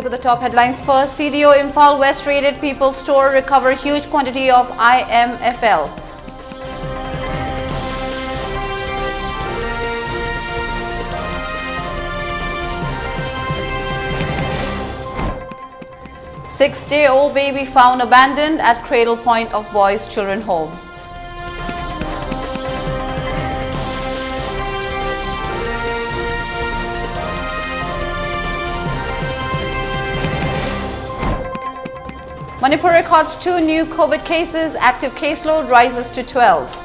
look at the top headlines first. CDO Imphal West raided People's Store, recover huge quantity of IMFL. Six-day-old baby found abandoned at cradle point of boys' children home. Manipur records 2 new COVID cases, active caseload rises to 12.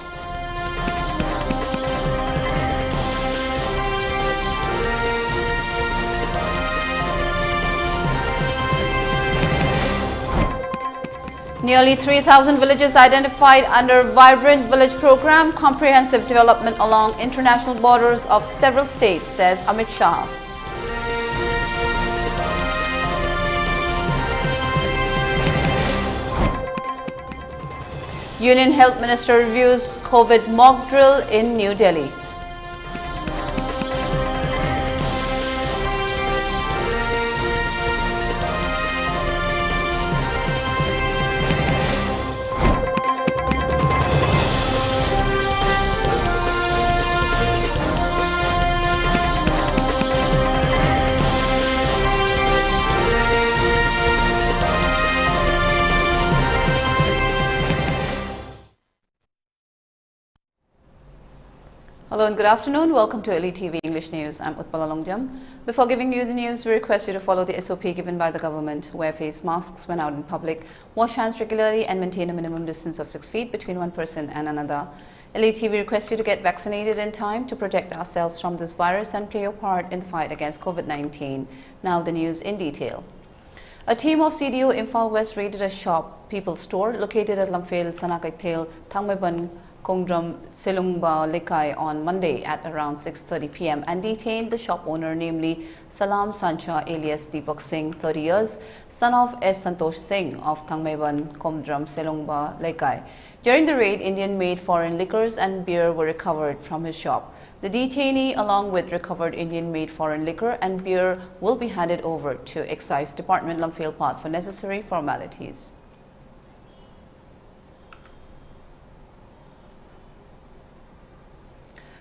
Nearly 3,000 villages identified under Vibrant Village Program, comprehensive development along international borders of several states, says Amit Shah. Union Health Minister reviews COVID mock drill in New Delhi. Hello and good afternoon. Welcome to ELITETV English News. I'm Utpala. Before giving you the news, we request you to follow the SOP given by the government. Wear face masks when out in public, wash hands regularly and maintain a minimum distance of 6 feet between one person and another. ELITETV requests you to get vaccinated in time to protect ourselves from this virus and play your part in the fight against COVID-19. Now the news in detail. A team of CDO Imphal West raided a shop, People's Store, located at Lamphel, Sanakaithel, Thangmaiban, Kongdram Selungba Lekai on Monday at around 6:30 p.m. and detained the shop owner, namely Salam Sancha alias Deepak Singh, 30 years, son of S. Santosh Singh of Thangmaiban, Kongdram Selungba Lekai. During the raid, Indian-made foreign liquors and beer were recovered from his shop. The detainee, along with recovered Indian-made foreign liquor and beer, will be handed over to Excise Department Lamphel Part for necessary formalities.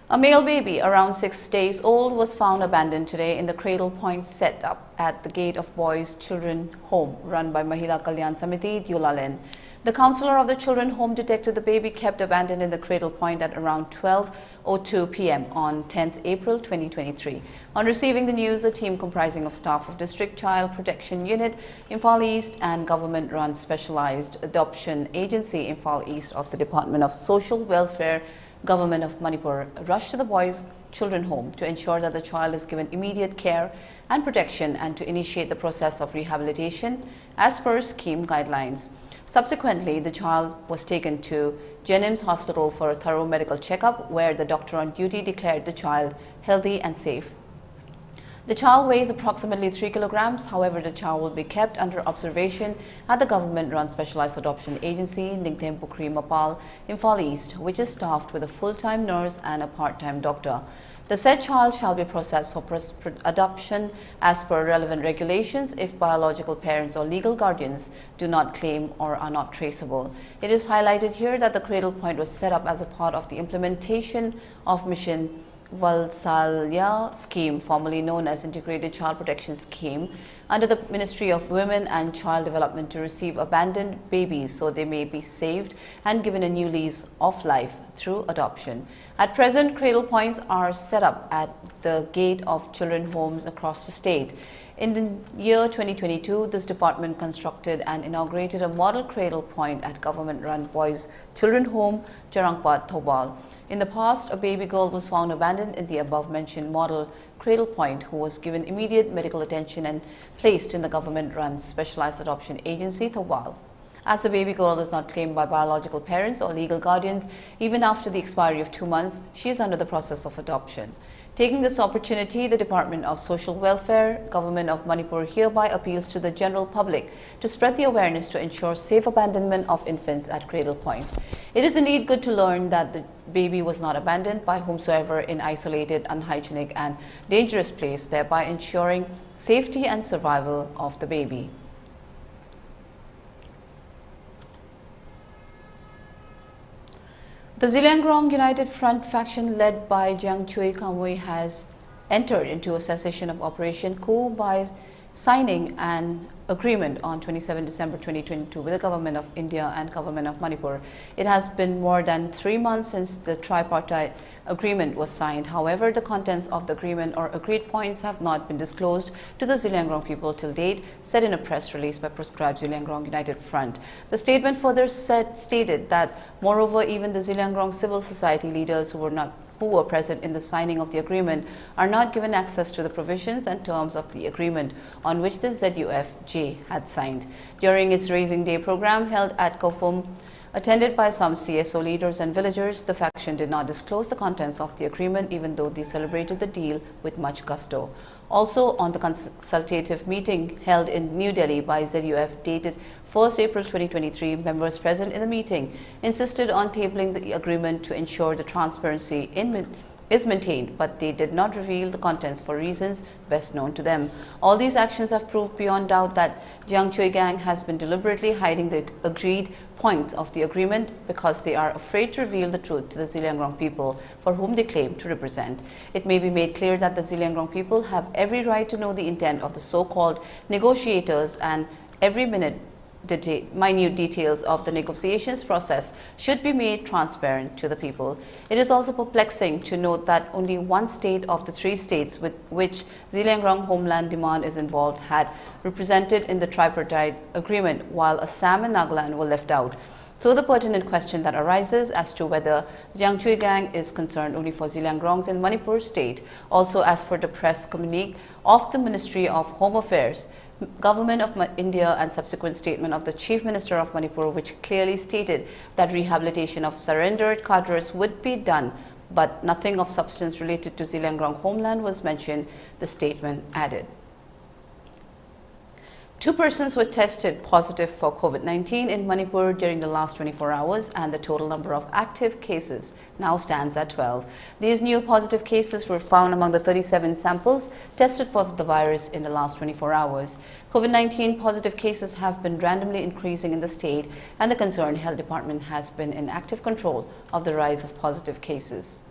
A male baby around 6 days old was found abandoned today in the cradle point set up at the gate of Boys' Children Home run by Mahila Kalyan Samiti, Dulalen. The counselor of the children home detected the baby kept abandoned in the cradle point at around 12:02 p.m. on 10th April 2023. On receiving the news, a team comprising of staff of District Child Protection Unit, Imphal East and government-run specialized adoption agency, Imphal East of the Department of Social Welfare, Government of Manipur, rushed to the boys' children home to ensure that the child is given immediate care and protection and to initiate the process of rehabilitation as per scheme guidelines. Subsequently, the child was taken to Jenims Hospital for a thorough medical checkup where the doctor on duty declared the child healthy and safe. The child weighs approximately 3 kilograms. However, the child will be kept under observation at the government-run specialized adoption agency, Ningthem Pukri Mapal, Imphal East, which is staffed with a full-time nurse and a part-time doctor. The said child shall be processed for adoption as per relevant regulations if biological parents or legal guardians do not claim or are not traceable. It is highlighted here that the cradle point was set up as a part of the implementation of Mission Valsalya scheme, formerly known as Integrated Child Protection Scheme, under the Ministry of Women and Child Development to receive abandoned babies so they may be saved and given a new lease of life through adoption. At present, cradle points are set up at the gate of children homes across the state. In the year 2022, this department constructed and inaugurated a model cradle point at government-run Boys' Children Home, Jarangpat, Thobal. In the past, a baby girl was found abandoned in the above-mentioned model cradle point who was given immediate medical attention and placed in the government-run specialized adoption agency, Thobal. As the baby girl is not claimed by biological parents or legal guardians, even after the expiry of 2 months, she is under the process of adoption. Taking this opportunity, the Department of Social Welfare, Government of Manipur hereby appeals to the general public to spread the awareness to ensure safe abandonment of infants at cradle point. It is indeed good to learn that the baby was not abandoned by whomsoever in isolated, unhygienic and dangerous place, thereby ensuring safety and survival of the baby. The Zeliangrong United Front faction led by Jiang Chui Kamui has entered into a cessation of Operation Coup by signing an agreement on 27 December 2022 with the Government of India and Government of Manipur. It has been more than 3 months since the tripartite agreement was signed. However, the contents of the agreement or agreed points have not been disclosed to the Zeliangrong people till date, said in a press release by proscribed Zeliangrong United Front. The statement further stated that, moreover, even the Zeliangrong civil society leaders who were present in the signing of the agreement are not given access to the provisions and terms of the agreement on which the ZUFJ had signed. During its Raising Day program held at Kofum, attended by some CSO leaders and villagers, the faction did not disclose the contents of the agreement, even though they celebrated the deal with much gusto. Also, on the consultative meeting held in New Delhi by ZUF dated 1st April 2023, members present in the meeting insisted on tabling the agreement to ensure the transparency is maintained, but they did not reveal the contents for reasons best known to them. All these actions have proved beyond doubt that Jiang Chui gang has been deliberately hiding the agreed points of the agreement because they are afraid to reveal the truth to the Zeliangrong people for whom they claim to represent. It may be made clear that the Zeliangrong people have every right to know the intent of the so-called negotiators, and every minute details of the negotiations process should be made transparent to the people. It is also perplexing to note that only one state of the 3 states with which Zeliangrong homeland demand is involved had represented in the tripartite agreement, while Assam and Nagaland were left out. So the pertinent question that arises as to whether Jiang Chui gang is concerned only for Zeliangrongs in Manipur state. Also, as per the press communique of the Ministry of Home Affairs, Government of India, and subsequent statement of the Chief Minister of Manipur, which clearly stated that rehabilitation of surrendered cadres would be done, but nothing of substance related to Zeliangrong homeland was mentioned, the statement added. 2 persons were tested positive for COVID-19 in Manipur during the last 24 hours, and the total number of active cases now stands at 12. These new positive cases were found among the 37 samples tested for the virus in the last 24 hours. COVID-19 positive cases have been randomly increasing in the state, and the concerned health department has been in active control of the rise of positive cases.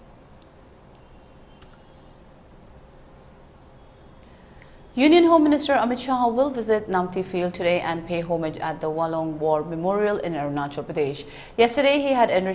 Union Home Minister Amit Shah will visit Namti Field today and pay homage at the Walong War Memorial in Arunachal Pradesh. Yesterday, he had an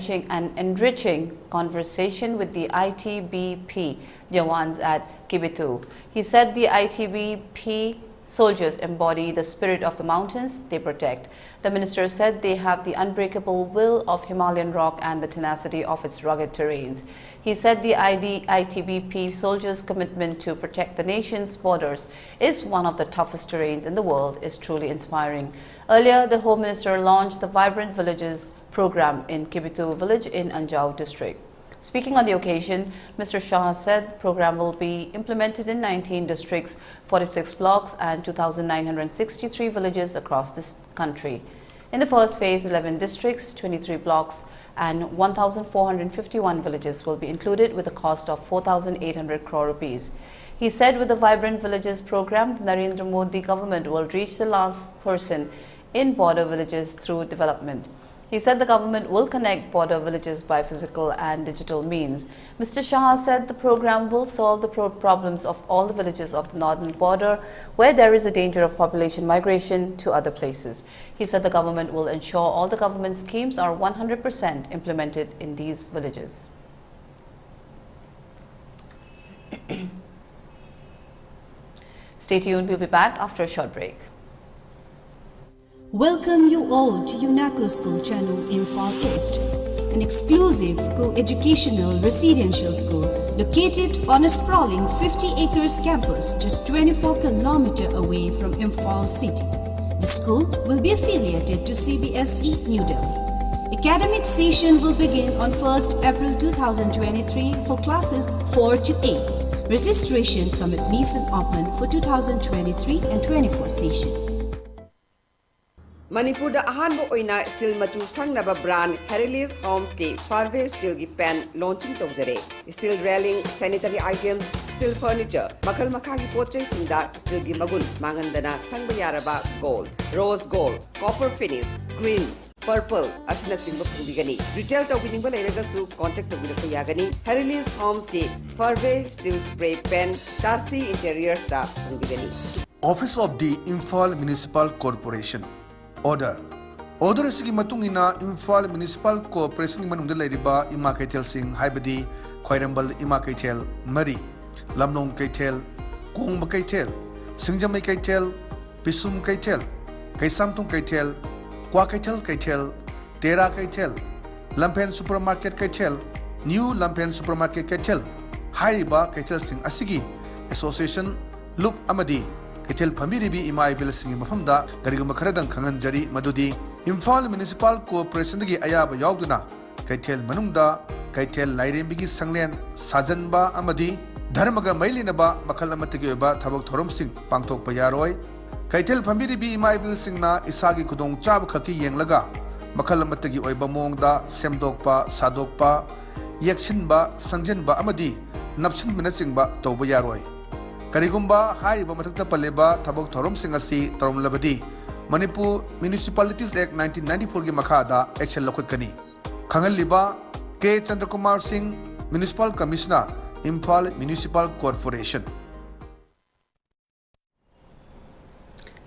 enriching conversation with the ITBP Jawans at Kibitu. He said the ITBP soldiers embody the spirit of the mountains they protect. The minister said they have the unbreakable will of Himalayan rock and the tenacity of its rugged terrains. He said the ITBP soldiers' commitment to protect the nation's borders is one of the toughest terrains in the world is truly inspiring. Earlier, the Home Minister launched the Vibrant Villages program in Kibitu village in Anjao district. Speaking on the occasion, Mr. Shah said the program will be implemented in 19 districts, 46 blocks and 2,963 villages across this country. In the first phase, 11 districts, 23 blocks and 1,451 villages will be included with a cost of 4,800 crore rupees. He said with the Vibrant Villages program, the Narendra Modi government will reach the last person in border villages through development. He said the government will connect border villages by physical and digital means. Mr. Shah said the program will solve the problems of all the villages of the northern border where there is a danger of population migration to other places. He said the government will ensure all the government schemes are 100% implemented in these villages. Stay tuned, we'll be back after a short break. Welcome you all to UNACO School Channel in Far East, an exclusive co-educational residential school located on a sprawling 50 acres campus just 24 km away from Imphal city. The school will be affiliated to CBSE New Delhi. Academic session will begin on 1st April 2023 for classes 4 to 8. Registration come at Mason open for 2023 and 24 session. Manipur da ahanbo oina steel machu sangnaba brand Herilis Homes ki Farway Steel ki pen launching tawjare. Steel railing, sanitary items, steel furniture, makal makhagi pochai singda steel gi magun mangandana sangba yaraba gold, rose gold, copper finish, green, purple asina singba phubigani. Retail tawbining lairagasu contact tawbirako yagani. Herilis Homes ki Farway steel spray pen, Tarsi interiors da phubigani. Office of the Imphal Municipal Corporation Order asigi matungina Imphal Municipal Corporation manungda lairiba ima kaithel sing haibadi Khoirambal ima kaithel Mari Lamnong kaithel Kongba kaithel Singjamai kaithel Pisum kaithel Kaisamtung kaithel Kwa kaithel Tera kaithel Lampen Supermarket kaithel New Lampen Supermarket kaithel haiba kaithel sing asigi Association Loop Amadi Kaithel Phamiribi Imai Bill Singh Mafamda Gariguma Kharadang Khanganjari Madudi Imphal Municipal Corporation gi ayaba yauduna Kaithel Manungda Kaithel Lairembigi Sanglen Sajanba Amadi Dharmaga Mailinaba Makal amatagi oiba thabak thorom sing pangthokpa yaroi Kaithel Phamiribi Imai Bill Singhna isagi khudong chab khaki yenglaga makal amatagi oiba mongda semdokpa sadokpa yaksinba sangjanba amadi napsin minasingba tawba yaroi Karigumba haiba mathakta paleba thabak thorom sing asi torom labadi Manipur Municipalities Act 1994 gi makhada action lokhut-kani Khangal liba K Chandrakumar Singh Municipal Commissioner Imphal Municipal Corporation.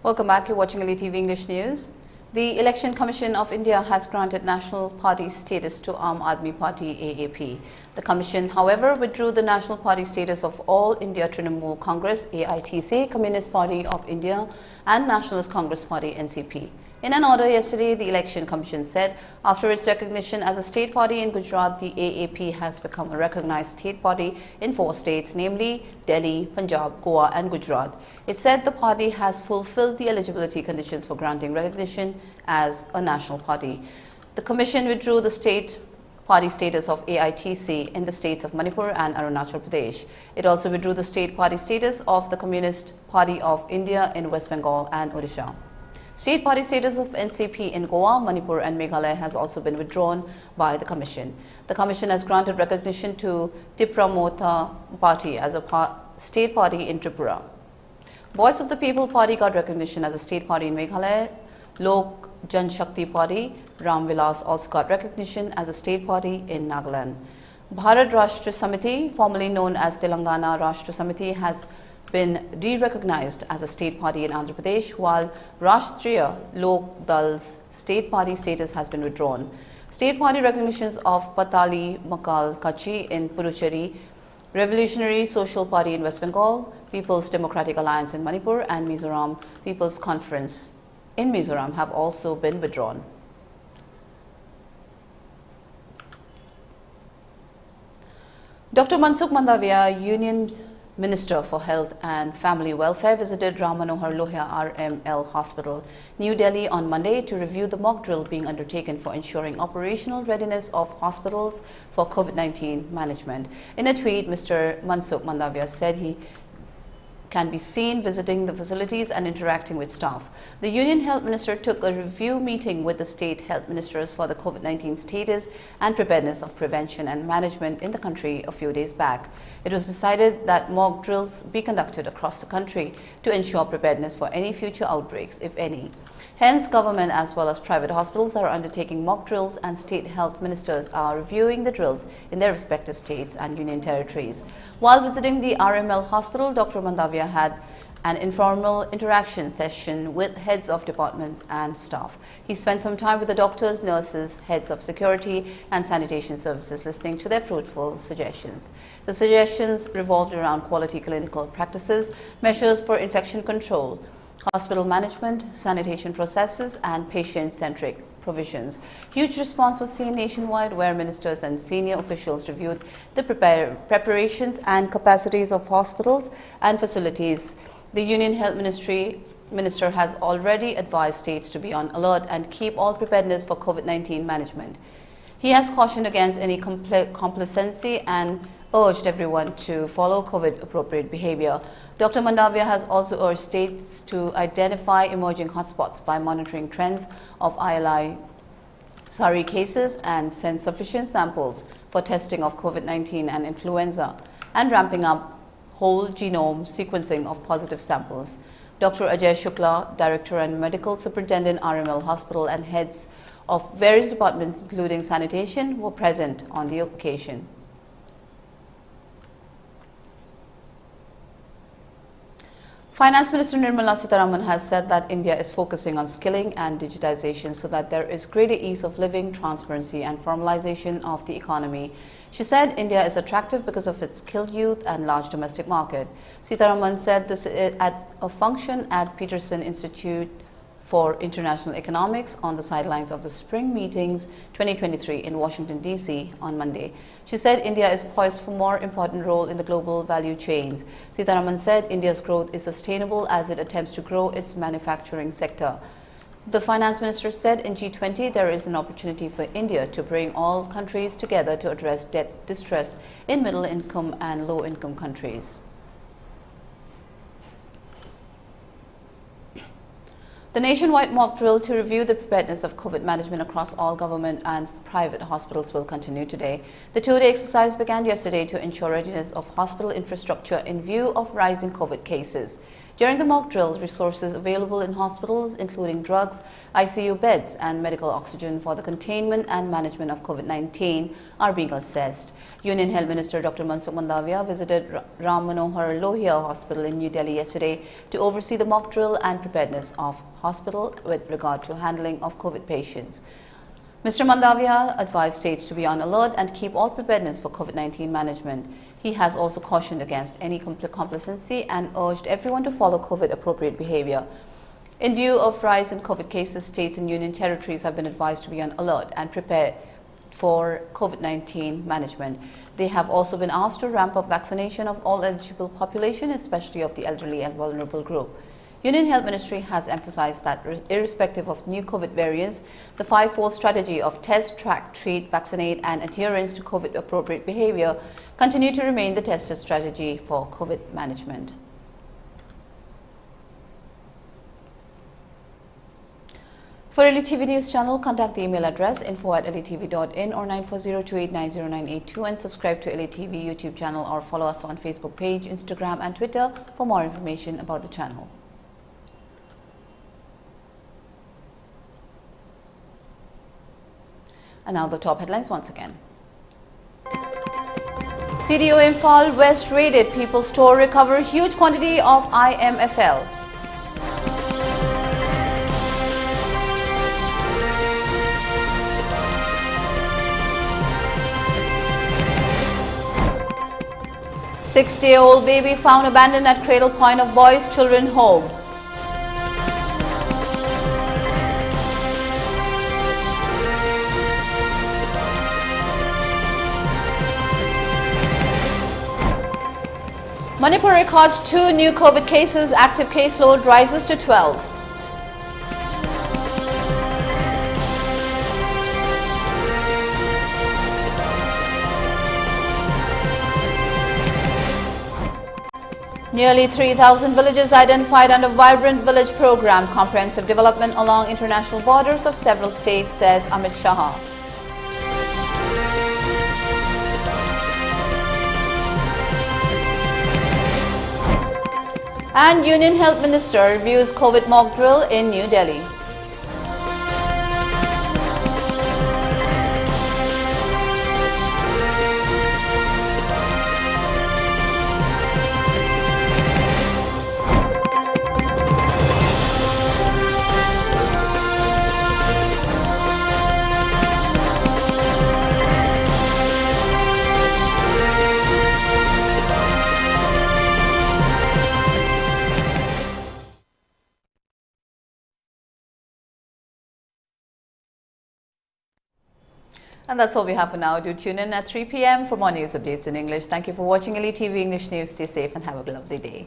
Welcome back. You're watching ELITETV English News. The Election Commission of India has granted National Party status to Aam Aadmi Party AAP. The Commission, however, withdrew the National Party status of All India Trinamool Congress AITC, Communist Party of India and Nationalist Congress Party NCP. In an order yesterday, the Election Commission said after its recognition as a state party in Gujarat, the AAP has become a recognized state party in 4 states, namely Delhi, Punjab, Goa and Gujarat. It said the party has fulfilled the eligibility conditions for granting recognition as a national party. The Commission withdrew the state party status of AITC in the states of Manipur and Arunachal Pradesh. It also withdrew the state party status of the Communist Party of India in West Bengal and Odisha. State party status of NCP in Goa, Manipur and Meghalaya has also been withdrawn by the Commission. The Commission has granted recognition to Tipramotha Party as a state party in Tripura. Voice of the People Party got recognition as a state party in Meghalaya. Lok Janshakti Party, Ram Vilas, also got recognition as a state party in Nagaland. Bharat Rashtra Samiti, formerly known as Telangana Rashtra Samiti, has been re-recognized as a state party in Andhra Pradesh, while Rashtriya Lok Dal's state party status has been withdrawn. State party recognitions of Patali Makal Kachi in Puducherry, Revolutionary Social Party in West Bengal, People's Democratic Alliance in Manipur and Mizoram People's Conference in Mizoram have also been withdrawn. Dr. Mansukh Mandavia, Union Minister for Health and Family Welfare, visited Ram Manohar Lohia RML Hospital, New Delhi on Monday to review the mock drill being undertaken for ensuring operational readiness of hospitals for COVID-19 management. In a tweet, Mr. Mansukh Mandavia said he can be seen visiting the facilities and interacting with staff. The Union Health Minister took a review meeting with the state health ministers for the COVID-19 status and preparedness of prevention and management in the country a few days back. It was decided that mock drills be conducted across the country to ensure preparedness for any future outbreaks, if any. Hence, government as well as private hospitals are undertaking mock drills, and state health ministers are reviewing the drills in their respective states and union territories. While visiting the RML hospital, Dr. Mandavia had an informal interaction session with heads of departments and staff. He spent some time with the doctors, nurses, heads of security and sanitation services, listening to their fruitful suggestions. The suggestions revolved around quality clinical practices, measures for infection control, hospital management, sanitation processes and patient-centric provisions. Huge response was seen nationwide, where ministers and senior officials reviewed the preparations and capacities of hospitals and facilities. The Union Health Minister has already advised states to be on alert and keep all preparedness for COVID-19 management. He has cautioned against any complacency and urged everyone to follow COVID-appropriate behavior. Dr. Mandavia has also urged states to identify emerging hotspots by monitoring trends of ILI SARI cases and send sufficient samples for testing of COVID-19 and influenza, and ramping up whole genome sequencing of positive samples. Dr. Ajay Shukla, Director and Medical Superintendent RML Hospital, and heads of various departments including sanitation were present on the occasion. Finance Minister Nirmala Sitharaman has said that India is focusing on skilling and digitization so that there is greater ease of living, transparency and formalization of the economy. She said India is attractive because of its skilled youth and large domestic market. Sitharaman said this at a function at Peterson Institute for International Economics on the sidelines of the Spring Meetings 2023 in Washington, D.C. on Monday. She said India is poised for more important role in the global value chains. Sitharaman said India's growth is sustainable as it attempts to grow its manufacturing sector. The finance minister said in G20 there is an opportunity for India to bring all countries together to address debt distress in middle-income and low-income countries. The nationwide mock drill to review the preparedness of COVID management across all government and private hospitals will continue today. The two-day exercise began yesterday to ensure readiness of hospital infrastructure in view of rising COVID cases. During the mock drill, resources available in hospitals, including drugs, ICU beds and medical oxygen for the containment and management of COVID-19 are being assessed. Union Health Minister Dr. Mansukh Mandavia visited Ram Manohar Lohia Hospital in New Delhi yesterday to oversee the mock drill and preparedness of hospital with regard to handling of COVID patients. Mr. Mandavia advised states to be on alert and keep all preparedness for COVID-19 management. He has also cautioned against any complacency and urged everyone to follow COVID-appropriate behavior. In view of rise in COVID cases, states and union territories have been advised to be on alert and prepare for COVID-19 management. They have also been asked to ramp up vaccination of all eligible population, especially of the elderly and vulnerable group. Union Health Ministry has emphasized that irrespective of new COVID variants, the five-fold strategy of test, track, treat, vaccinate and adherence to COVID-appropriate behavior continue to remain the tested strategy for COVID management. For ELITETV News Channel, contact the email address info@elitv.in or 9402890982 and subscribe to ELITETV YouTube channel or follow us on Facebook page, Instagram and Twitter for more information about the channel. And now the top headlines once again. CDO Imphal West raided People's Store, recover huge quantity of IMFL. Six-day-old baby found abandoned at cradle point of boys' children home. Manipur records 2 new COVID cases, active caseload rises to 12. Nearly 3,000 villages identified under Vibrant Village Program, comprehensive development along international borders of several states, says Amit Shah. And Union Health Minister reviews COVID mock drill in New Delhi. And that's all we have for now. Do tune in at 3 p.m. for more news updates in English. Thank you for watching ELITETV English News. Stay safe and have a lovely day.